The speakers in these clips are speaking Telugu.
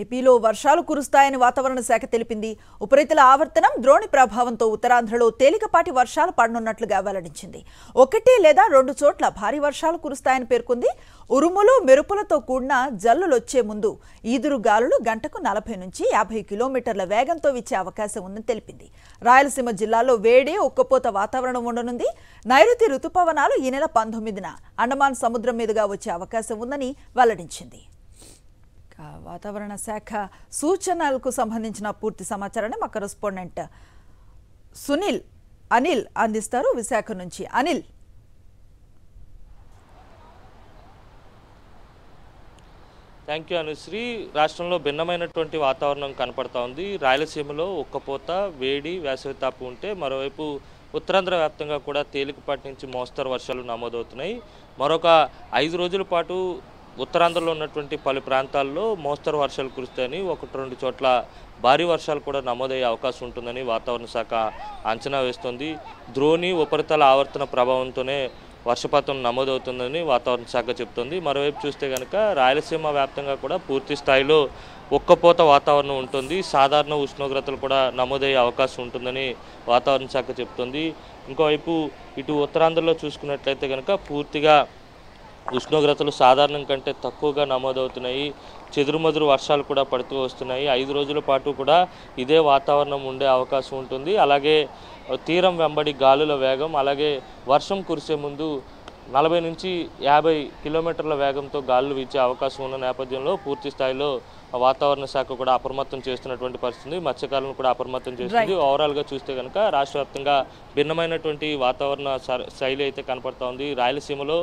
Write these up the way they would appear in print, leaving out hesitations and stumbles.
ఏపీలో వర్షాలు కురుస్తాయని వాతావరణ శాఖ తెలిపింది. ఉపరితల ఆవర్తనం ద్రోణి ప్రభావంతో ఉత్తరాంధ్రలో తేలికపాటి వర్షాలు పడనున్నట్లుగా వెల్లడించింది. 1 లేదా 2 చోట్ల భారీ వర్షాలు కురుస్తాయని పేర్కొంది. ఉరుములు మెరుపులతో కూడిన జల్లులొచ్చే ముందు ఈదురు గాలులు గంటకు 40 నుంచి 50 కిలోమీటర్ల వేగంతో వీచే అవకాశం ఉందని తెలిపింది. రాయలసీమ జిల్లాలో వేడి ఉక్కపోత వాతావరణం ఉండనుంది. నైరుతి రుతుపవనాలు ఈ నెల 19న అండమాన్ సముద్రం మీదుగా వచ్చే అవకాశం ఉందని వెల్లడించింది. వాతావరణ శాఖ సూచనలకు సంబంధించిన పూర్తి సమాచారాన్ని మా కరెస్పాండెంట్ అనిల్ అందిస్తారు విశాఖ నుంచి. Anil, thank you Anusri. రాష్ట్రంలో భిన్నమైనటువంటి వాతావరణం కనపడతా ఉంది. రాయలసీమలో ఉక్కపోత, వేడి, వేసవితాపం ఉంటే మరోవైపు ఉత్తరాంధ్ర వ్యాప్తంగా కూడా తేలికపాటి నుంచి మోస్తరు వర్షాలు నమోదవుతున్నాయి. మరొక 5 రోజుల పాటు ఉత్తరాంధ్రలో ఉన్నటువంటి పలు ప్రాంతాల్లో మోస్తరు వర్షాలు కురుస్తాయని, 1-2 చోట్ల భారీ వర్షాలు కూడా నమోదయ్యే అవకాశం ఉంటుందని వాతావరణ శాఖ అంచనా వేస్తోంది. ద్రోణి ఉపరితల ఆవర్తన ప్రభావంతోనే వర్షపాతం నమోదవుతుందని వాతావరణ శాఖ చెబుతోంది. మరోవైపు చూస్తే కనుక రాయలసీమ వ్యాప్తంగా కూడా పూర్తి స్థాయిలో ఉక్కపోత వాతావరణం ఉంటుంది. సాధారణ ఉష్ణోగ్రతలు కూడా నమోదయ్యే అవకాశం ఉంటుందని వాతావరణ శాఖ చెబుతోంది. ఇంకోవైపు ఇటు ఉత్తరాంధ్రలో చూసుకున్నట్లయితే కనుక పూర్తిగా ఉష్ణోగ్రతలు సాధారణం కంటే తక్కువగా నమోదవుతున్నాయి. చెదురుమదురు వర్షాలు కూడా పడుతూ వస్తున్నాయి. 5 రోజుల పాటు కూడా ఇదే వాతావరణం ఉండే అవకాశం ఉంటుంది. అలాగే తీరం వెంబడి గాలుల వేగం, అలాగే వర్షం కురిసే ముందు 40 నుంచి 50 కిలోమీటర్ల వేగంతో గాలులు వీచే అవకాశం ఉన్న నేపథ్యంలో పూర్తి స్థాయిలో వాతావరణ శాఖ కూడా అప్రమత్తం చేస్తున్నటువంటి పరిస్థితి, మత్స్యకారులను కూడా అప్రమత్తం చేస్తుంది. ఓవరాల్గా చూస్తే కనుక రాష్ట్ర వ్యాప్తంగా భిన్నమైనటువంటి వాతావరణ శైలి అయితే కనపడతా ఉంది. రాయలసీమలో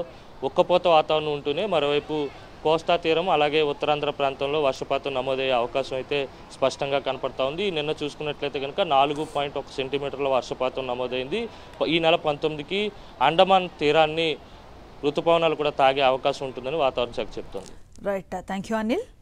ఉక్కపోత వాతావరణం ఉంటూనే మరోవైపు కోస్తా తీరం అలాగే ఉత్తరాంధ్ర ప్రాంతంలో వర్షపాతం నమోదయ్యే అవకాశం అయితే స్పష్టంగా కనపడతా ఉంది. నిన్న చూసుకున్నట్లయితే కనుక 4.1 సెంటీమీటర్ల వర్షపాతం నమోదైంది. ఈ నెల 19కి అండమాన్ తీరాన్ని ఋతుపవనాలు కూడా తాగే అవకాశం ఉంటుందని వాతావరణ శాఖ చెప్తోంది. Right, thank you Anil.